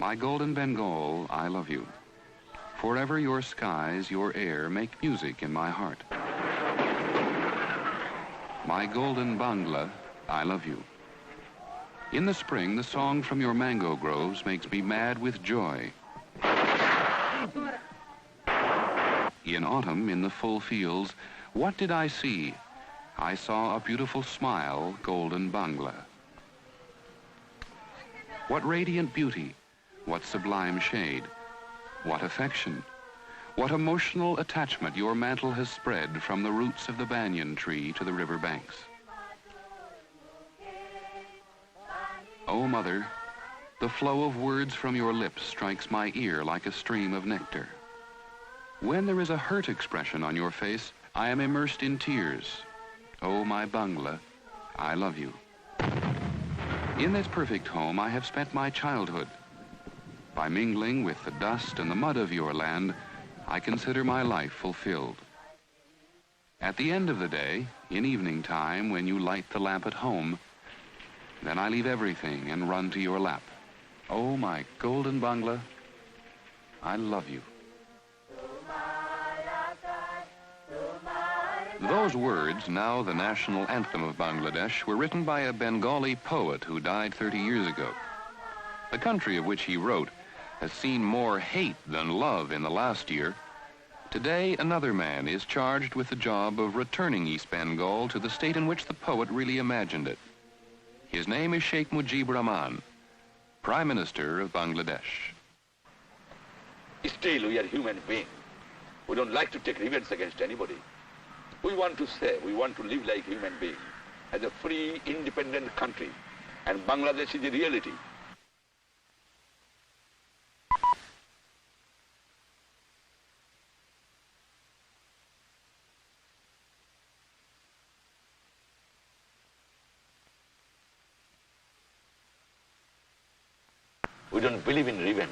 My golden Bengal, I love you. Forever your skies, your air make music in my heart. My golden Bangla, I love you. In the spring, the song from your mango groves makes me mad with joy. In autumn, in the full fields, what did I see? I saw a beautiful smile, golden Bangla. What radiant beauty, what sublime shade, what affection, what emotional attachment your mantle has spread from the roots of the banyan tree to the river banks. Oh, Mother, the flow of words from your lips strikes my ear like a stream of nectar. When there is a hurt expression on your face, I am immersed in tears. Oh, my Bangla, I love you. In this perfect home, I have spent my childhood. By mingling with the dust and the mud of your land, I consider my life fulfilled. At the end of the day, in evening time, when you light the lamp at home, then I leave everything and run to your lap. Oh, my golden Bangla, I love you. Those words, now the national anthem of Bangladesh, were written by a Bengali poet who died 30 years ago. The country of which he wrote has seen more hate than love in the last year. Today, another man is charged with the job of returning East Bengal to the state in which the poet really imagined it. His name is Sheikh Mujibur Rahman, Prime Minister of Bangladesh. Still, we are human beings. We don't like to take revenge against anybody. We want to say, we want to live like human beings, as a free, independent country. And Bangladesh is the reality. We don't believe in revenge.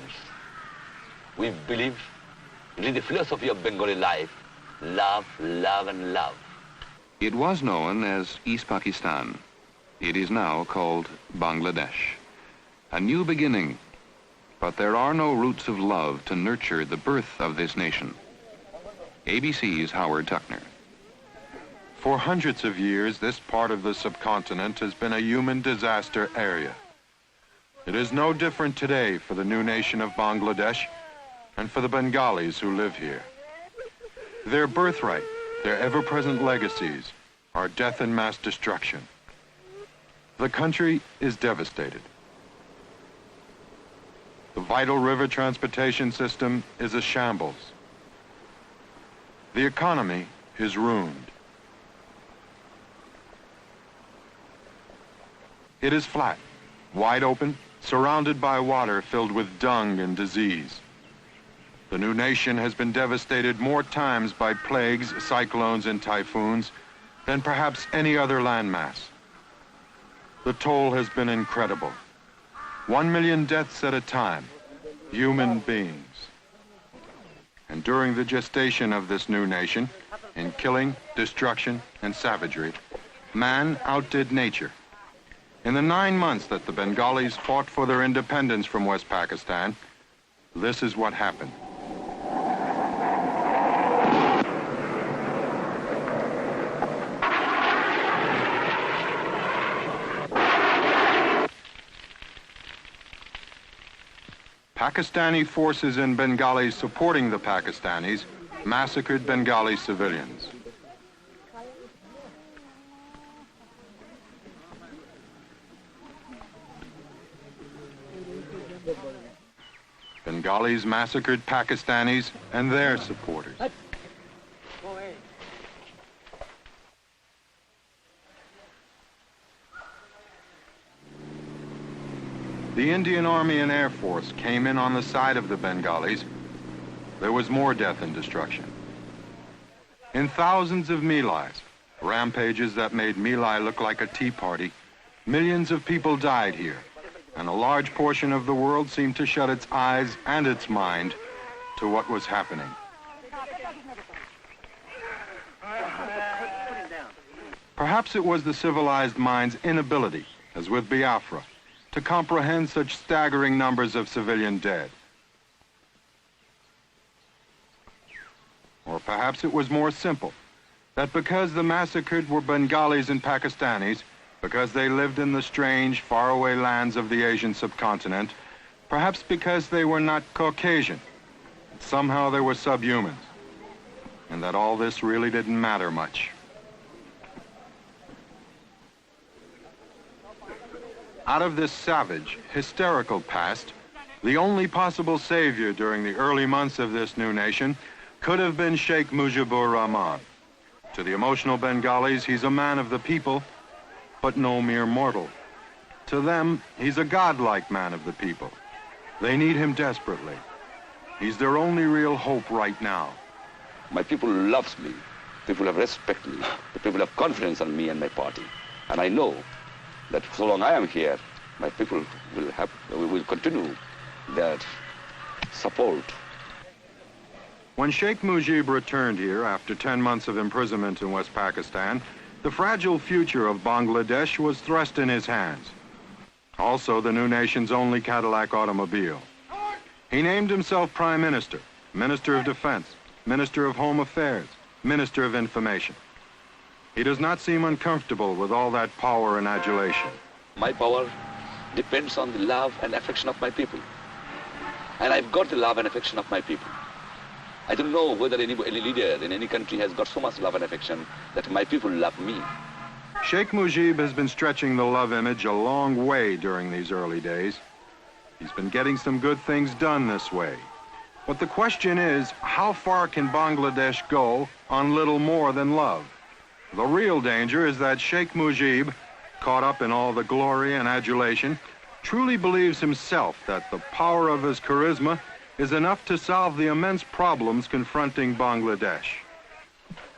We believe it is the philosophy of Bengali life. Love, love, and love. It was known as East Pakistan. It is now called Bangladesh. A new beginning, but there are no roots of love to nurture the birth of this nation. ABC's Howard Tuckner. For hundreds of years, this part of the subcontinent has been a human disaster area. It is no different today for the new nation of Bangladesh and for the Bengalis who live here. Their birthright, their ever-present legacies, are death and mass destruction. The country is devastated. The vital river transportation system is a shambles. The economy is ruined. It is flat, wide open, surrounded by water filled with dung and disease. The new nation has been devastated more times by plagues, cyclones, and typhoons than perhaps any other landmass. The toll has been incredible. 1 million deaths at a time, human beings. And during the gestation of this new nation, in killing, destruction, and savagery, man outdid nature. In the 9 months that the Bengalis fought for their independence from West Pakistan, this is what happened. Pakistani forces and Bengalis supporting the Pakistanis massacred Bengali civilians. Bengalis massacred Pakistanis and their supporters. The Indian Army and Air Force came in on the side of the Bengalis. There was more death and destruction. In thousands of Milais, rampages that made Milai look like a tea party, millions of people died here, and a large portion of the world seemed to shut its eyes and its mind to what was happening. Perhaps it was the civilized mind's inability, as with Biafra, to comprehend such staggering numbers of civilian dead. Or perhaps it was more simple, that because the massacred were Bengalis and Pakistanis, because they lived in the strange, faraway lands of the Asian subcontinent, perhaps because they were not Caucasian, somehow they were subhumans, and that all this really didn't matter much. Out of this savage, hysterical past, the only possible savior during the early months of this new nation could have been Sheikh Mujibur Rahman. To the emotional Bengalis, he's a man of the people, but no mere mortal. To them, he's a godlike man of the people. They need him desperately. He's their only real hope right now. My people loves me. People have respect me. The people have confidence in me and my party. And I know that so long I am here, my people will continue their support. When Sheikh Mujib returned here after 10 months of imprisonment in West Pakistan, the fragile future of Bangladesh was thrust in his hands. Also, the new nation's only Cadillac automobile. He named himself Prime Minister, Minister of Defense, Minister of Home Affairs, Minister of Information. He does not seem uncomfortable with all that power and adulation. My power depends on the love and affection of my people. And I've got the love and affection of my people. I don't know whether any leader in any country has got so much love and affection that my people love me. Sheikh Mujib has been stretching the love image a long way during these early days. He's been getting some good things done this way. But the question is, how far can Bangladesh go on little more than love? The real danger is that Sheikh Mujib, caught up in all the glory and adulation, truly believes himself that the power of his charisma is enough to solve the immense problems confronting Bangladesh.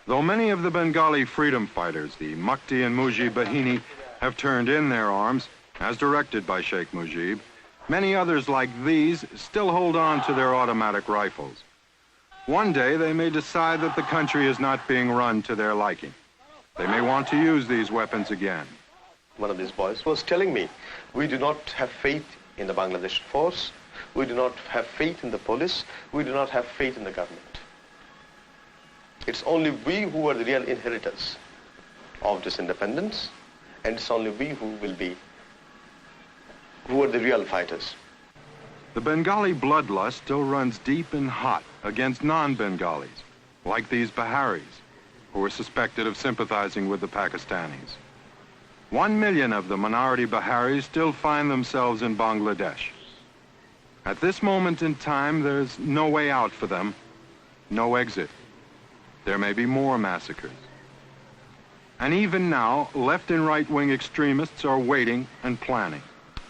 Though many of the Bengali freedom fighters, the Mukti and Mujib Bahini, have turned in their arms, as directed by Sheikh Mujib, many others like these still hold on to their automatic rifles. One day they may decide that the country is not being run to their liking. They may want to use these weapons again. One of these boys was telling me, we do not have faith in the Bangladesh force, we do not have faith in the police, we do not have faith in the government. It's only we who are the real inheritors of this independence, and it's only we who are the real fighters. The Bengali bloodlust still runs deep and hot against non-Bengalis, like these Biharis, who are suspected of sympathizing with the Pakistanis. 1 million of the minority Biharis still find themselves in Bangladesh. At this moment in time, there's no way out for them, no exit. There may be more massacres. And even now, left and right-wing extremists are waiting and planning.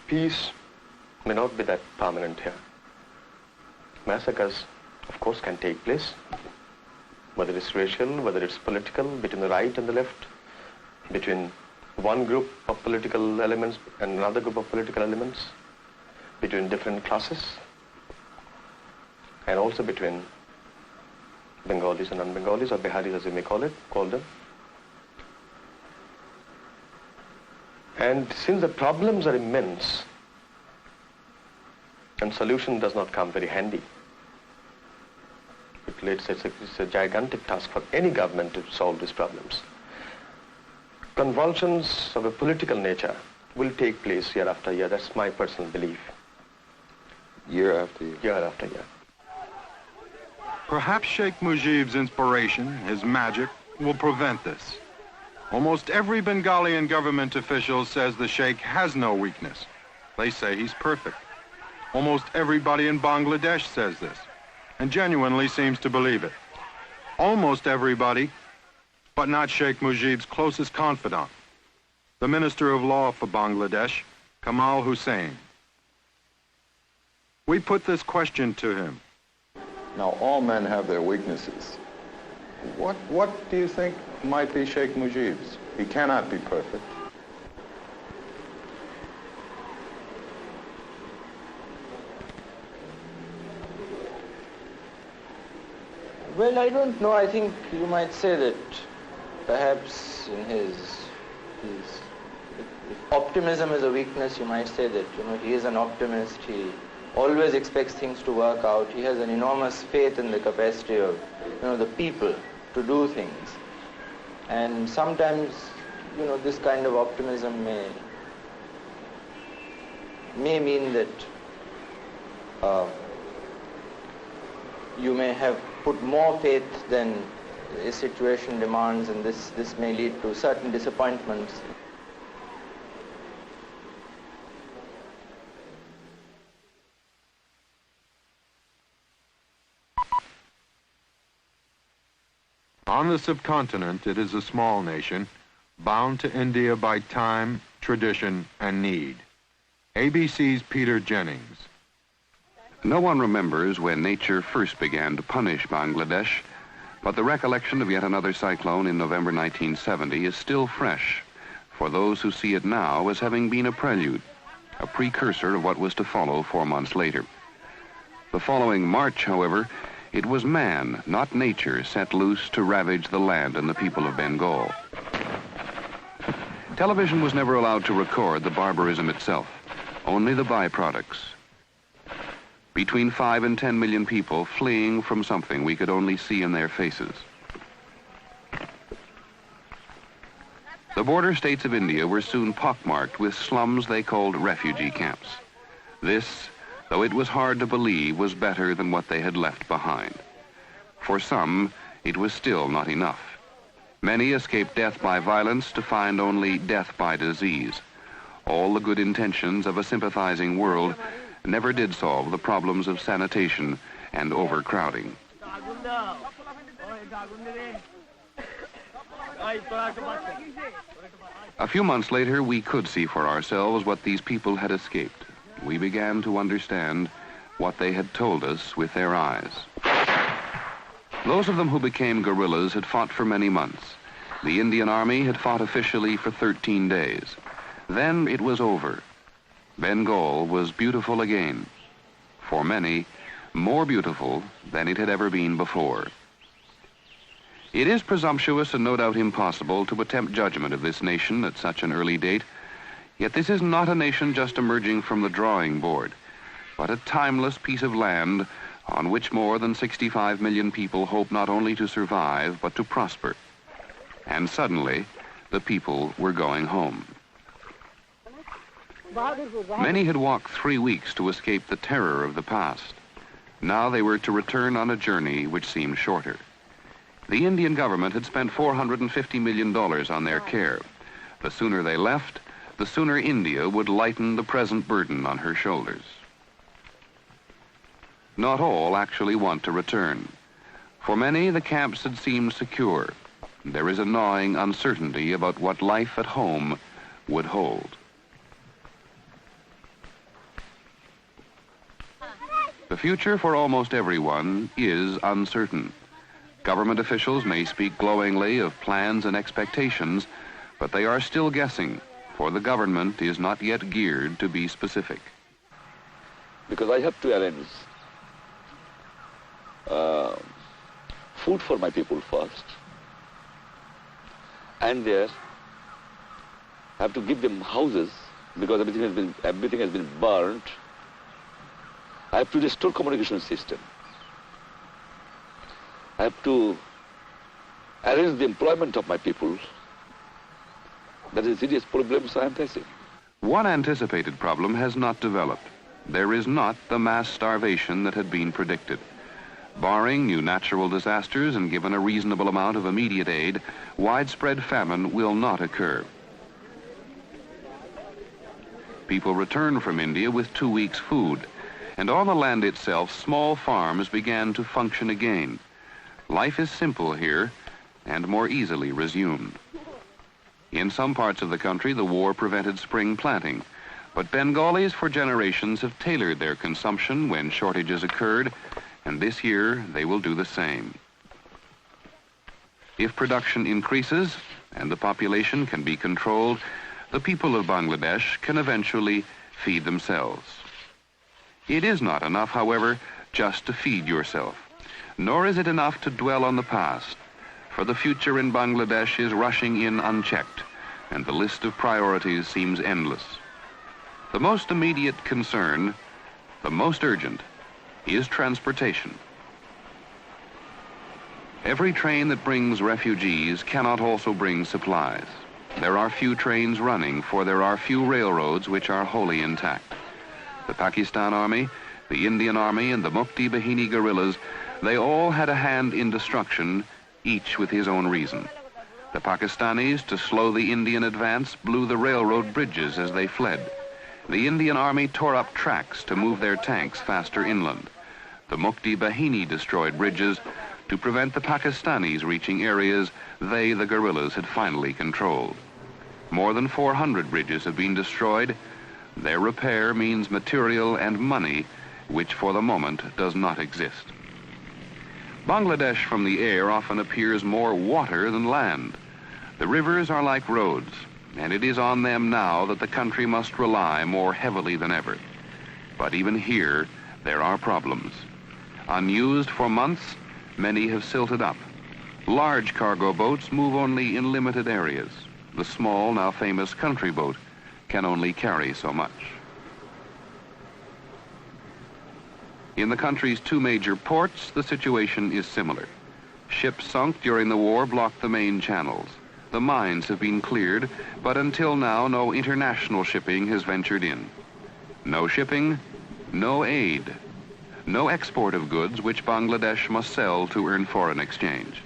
Peace may not be that permanent here. Massacres, of course, can take place, whether it's racial, whether it's political, between the right and the left, between one group of political elements and another group of political elements, between different classes, and also between Bengalis and non-Bengalis, or Biharis as you may call them. And since the problems are immense, and solution does not come very handy, it's a gigantic task for any government to solve these problems. Convulsions of a political nature will take place year after year. That's my personal belief. Year after year. Year after year. Perhaps Sheikh Mujib's inspiration, his magic, will prevent this. Almost every Bengali government official says the Sheikh has no weakness. They say he's perfect. Almost everybody in Bangladesh says this, and genuinely seems to believe it. Almost everybody, but not Sheikh Mujib's closest confidant, the Minister of Law for Bangladesh, Kamal Hussain. We put this question to him. Now, all men have their weaknesses. What do you think might be Sheikh Mujib's? He cannot be perfect. Well, I don't know. I think you might say that perhaps in his if optimism is a weakness, you might say that, he is an optimist. He always expects things to work out. He has an enormous faith in the capacity of, the people to do things. And sometimes, this kind of optimism may mean that you may have put more faith than a situation demands, and this may lead to certain disappointments. On the subcontinent, it is a small nation, bound to India by time, tradition, and need. ABC's Peter Jennings. No one remembers when nature first began to punish Bangladesh, but the recollection of yet another cyclone in November 1970 is still fresh for those who see it now as having been a prelude, a precursor of what was to follow 4 months later. The following March, however, it was man, not nature, set loose to ravage the land and the people of Bengal. Television was never allowed to record the barbarism itself, only the byproducts. Between 5 and 10 million people fleeing from something we could only see in their faces. The border states of India were soon pockmarked with slums they called refugee camps. This, though it was hard to believe, was better than what they had left behind. For some, it was still not enough. Many escaped death by violence to find only death by disease. All the good intentions of a sympathizing world never did solve the problems of sanitation and overcrowding. A few months later, we could see for ourselves what these people had escaped. We began to understand what they had told us with their eyes. Those of them who became guerrillas had fought for many months. The Indian Army had fought officially for 13 days. Then it was over. Bengal was beautiful again. For many, more beautiful than it had ever been before. It is presumptuous and no doubt impossible to attempt judgment of this nation at such an early date. Yet this is not a nation just emerging from the drawing board, but a timeless piece of land on which more than 65 million people hope not only to survive, but to prosper. And suddenly, the people were going home. Many had walked 3 weeks to escape the terror of the past. Now they were to return on a journey which seemed shorter. The Indian government had spent $450 million on their care. The sooner they left, the sooner India would lighten the present burden on her shoulders. Not all actually want to return. For many, the camps had seemed secure. There is a gnawing uncertainty about what life at home would hold. The future for almost everyone is uncertain. Government officials may speak glowingly of plans and expectations, but they are still guessing, for the government is not yet geared to be specific. Because I have to arrange food for my people first, and there I have to give them houses because everything has been burnt. I have to restore communication system. I have to arrange the employment of my people. That is serious problems I am facing. One anticipated problem has not developed. There is not the mass starvation that had been predicted. Barring new natural disasters and given a reasonable amount of immediate aid, widespread famine will not occur. People return from India with 2 weeks' food, and on the land itself, small farms began to function again. Life is simple here and more easily resumed. In some parts of the country, the war prevented spring planting, but Bengalis for generations have tailored their consumption when shortages occurred, and this year they will do the same. If production increases and the population can be controlled, the people of Bangladesh can eventually feed themselves. It is not enough, however, just to feed yourself, nor is it enough to dwell on the past, for the future in Bangladesh is rushing in unchecked, and the list of priorities seems endless. The most immediate concern, the most urgent, is transportation. Every train that brings refugees cannot also bring supplies. There are few trains running, for there are few railroads which are wholly intact. The Pakistan Army, the Indian Army, and the Mukti Bahini guerrillas, they all had a hand in destruction, each with his own reason. The Pakistanis, to slow the Indian advance, blew the railroad bridges as they fled. The Indian Army tore up tracks to move their tanks faster inland. The Mukti Bahini destroyed bridges to prevent the Pakistanis reaching areas they, the guerrillas, had finally controlled. More than 400 bridges have been destroyed. Their repair means material and money, which for the moment does not exist. Bangladesh from the air often appears more water than land. The rivers are like roads, and it is on them now that the country must rely more heavily than ever. But even here, there are problems. Unused for months, many have silted up. Large cargo boats move only in limited areas. The small, now famous country boat can only carry so much. In the country's two major ports, the situation is similar. Ships sunk during the war blocked the main channels. The mines have been cleared, but until now, no international shipping has ventured in. No shipping, no aid. No export of goods which Bangladesh must sell to earn foreign exchange.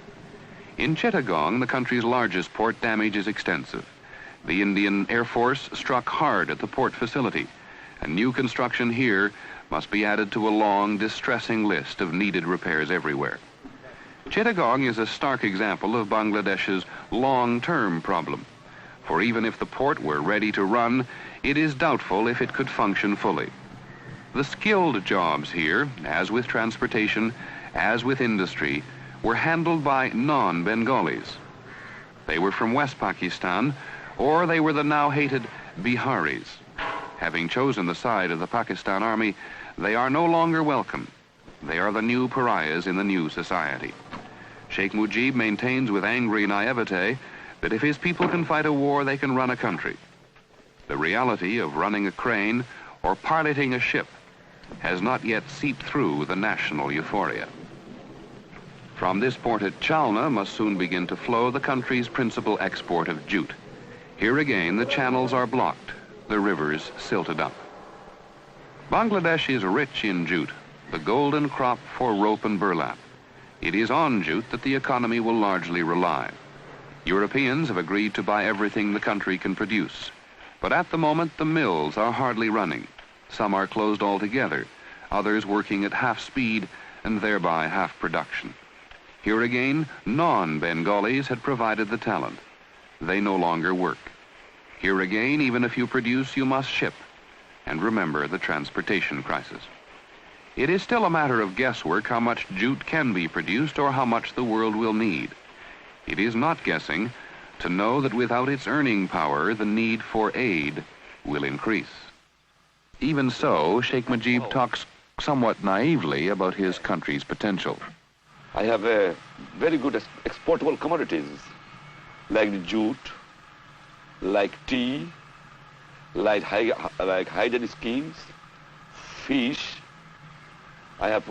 In Chittagong, the country's largest port, damage is extensive. The Indian Air Force struck hard at the port facility, and new construction here must be added to a long, distressing list of needed repairs everywhere. Chittagong is a stark example of Bangladesh's long-term problem, for even if the port were ready to run, it is doubtful if it could function fully. The skilled jobs here, as with transportation, as with industry, were handled by non-Bengalis. They were from West Pakistan, or they were the now hated Biharis. Having chosen the side of the Pakistan Army, they are no longer welcome. They are the new pariahs in the new society. Sheikh Mujib maintains with angry naivete that if his people can fight a war, they can run a country. The reality of running a crane or piloting a ship has not yet seeped through the national euphoria. From this port at Chalna must soon begin to flow the country's principal export of jute. Here again, the channels are blocked, the rivers silted up. Bangladesh is rich in jute, the golden crop for rope and burlap. It is on jute that the economy will largely rely. Europeans have agreed to buy everything the country can produce, but at the moment the mills are hardly running. Some are closed altogether, others working at half speed and thereby half production. Here again, non-Bengalis had provided the talent. They no longer work. Here again, even if you produce, you must ship. And remember the transportation crisis. It is still a matter of guesswork how much jute can be produced or how much the world will need. It is not guessing to know that without its earning power, the need for aid will increase. Even so, Sheikh Mujib talks somewhat naively about his country's potential. I have very good exportable commodities like jute, like tea, like hygiene schemes, fish. I have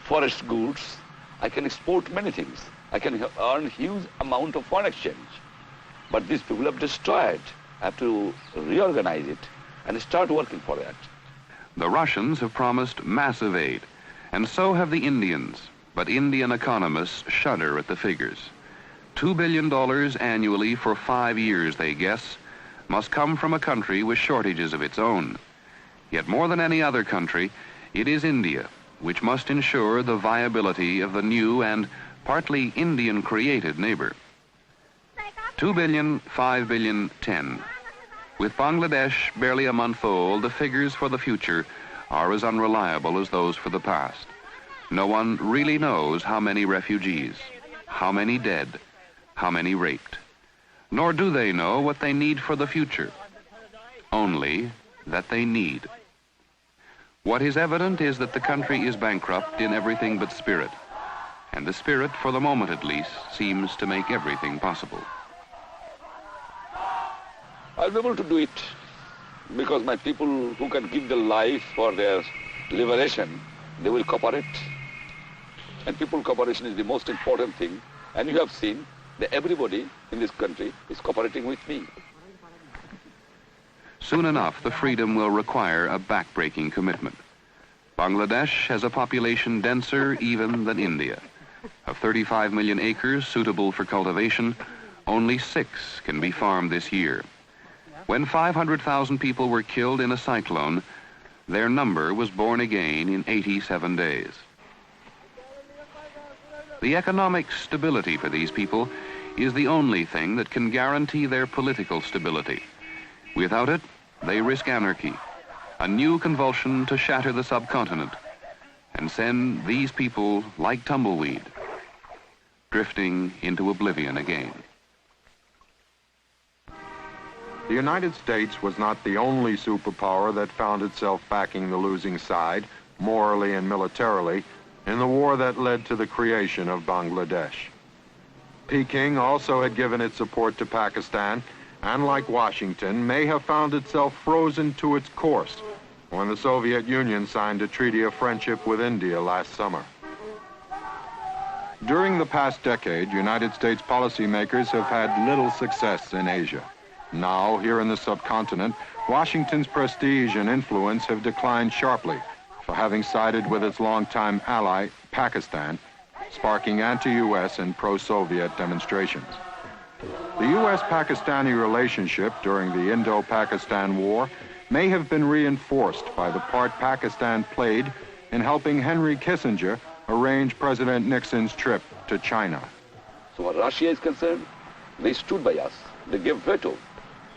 forest goods. I can export many things. I can earn huge amount of foreign exchange. But these people have destroyed. I have to reorganize it and start working for that. The Russians have promised massive aid, and so have the Indians. But Indian economists shudder at the figures. $2 billion annually for 5 years, they guess, must come from a country with shortages of its own. Yet more than any other country, it is India which must ensure the viability of the new and partly Indian-created neighbor. 2 billion, 5 billion, 10. With Bangladesh barely a month old, the figures for the future are as unreliable as those for the past. No one really knows how many refugees, how many dead, how many raped. Nor do they know what they need for the future, only that they need. What is evident is that the country is bankrupt in everything but spirit, and the spirit, for the moment at least, seems to make everything possible. I'll be able to do it because my people who can give their life for their liberation, they will cooperate. And people cooperation is the most important thing. And you have seen that everybody in this country is cooperating with me. Soon enough, the freedom will require a back-breaking commitment. Bangladesh has a population denser even than India. Of 35 million acres suitable for cultivation, only 6 can be farmed this year. When 500,000 people were killed in a cyclone, their number was born again in 87 days. The economic stability for these people is the only thing that can guarantee their political stability. Without it, they risk anarchy, a new convulsion to shatter the subcontinent and send these people like tumbleweed, drifting into oblivion again. The United States was not the only superpower that found itself backing the losing side, morally and militarily, in the war that led to the creation of Bangladesh. Peking also had given its support to Pakistan, and like Washington, may have found itself frozen to its course when the Soviet Union signed a treaty of friendship with India last summer. During the past decade, United States policymakers have had little success in Asia. Now, here in the subcontinent, Washington's prestige and influence have declined sharply for having sided with its longtime ally, Pakistan, sparking anti-U.S. and pro-Soviet demonstrations. The U.S.-Pakistani relationship during the Indo-Pakistan War may have been reinforced by the part Pakistan played in helping Henry Kissinger arrange President Nixon's trip to China. So what Russia is concerned, they stood by us. They gave veto.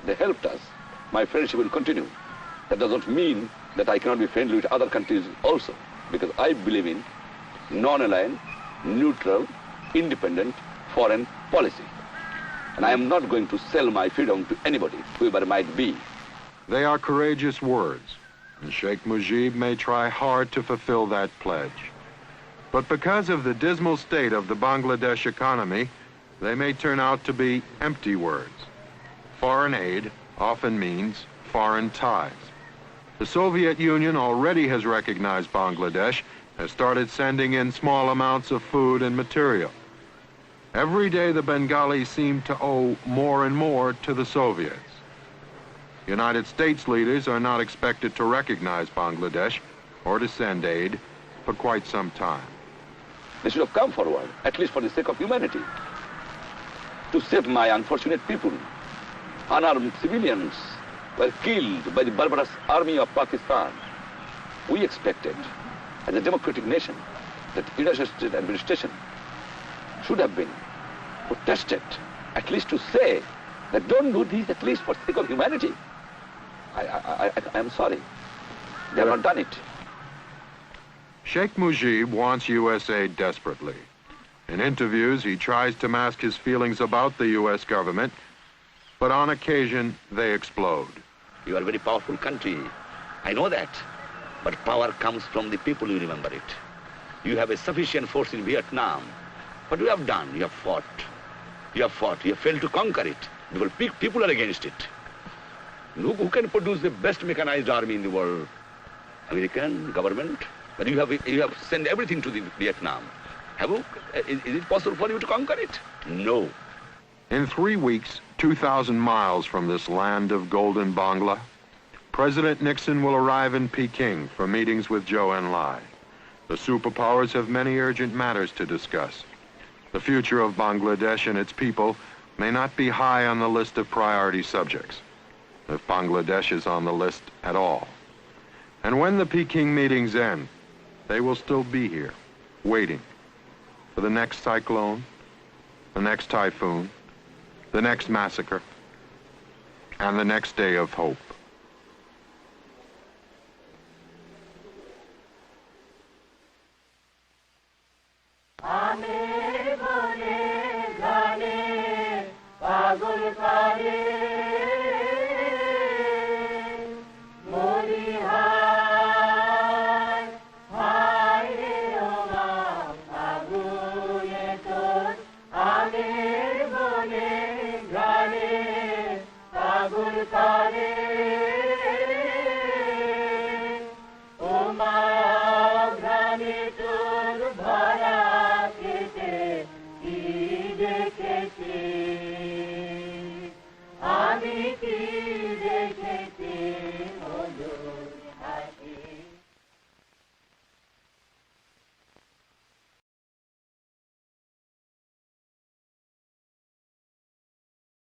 They helped us. My friendship will continue. That doesn't mean that I cannot be friendly with other countries also, because I believe in non-aligned, neutral, independent foreign policy. And I am not going to sell my freedom to anybody, whoever it might be. They are courageous words, and Sheikh Mujib may try hard to fulfill that pledge. But because of the dismal state of the Bangladesh economy, they may turn out to be empty words. Foreign aid often means foreign ties. The Soviet Union already has recognized Bangladesh, has started sending in small amounts of food and material. Every day the Bengalis seem to owe more and more to the Soviets. United States leaders are not expected to recognize Bangladesh or to send aid for quite some time. They should have come forward, at least for the sake of humanity, to save my unfortunate people. Unarmed civilians were killed by the barbarous army of Pakistan. We expected, as a democratic nation, that the United States administration should have been protested, at least to say that don't do this at least for the sake of humanity. I am sorry. They have not done it. Sheikh Mujib wants U.S. aid desperately. In interviews, he tries to mask his feelings about the U.S. government, but on occasion, they explode. You are a very powerful country. I know that. But power comes from the people, you remember it. You have a sufficient force in Vietnam. What you have done? You have fought. You have fought. You have failed to conquer it. Because people are against it. Who can produce the best mechanized army in the world? American government? But you have sent everything to the Vietnam. Is it possible for you to conquer it? No. In 3 weeks, 2,000 miles from this land of golden Bangla, President Nixon will arrive in Peking for meetings with Zhou Enlai. The superpowers have many urgent matters to discuss. The future of Bangladesh and its people may not be high on the list of priority subjects, if Bangladesh is on the list at all. And when the Peking meetings end, they will still be here, waiting for the next cyclone, the next typhoon, the next massacre, and the next day of hope. আগুন করে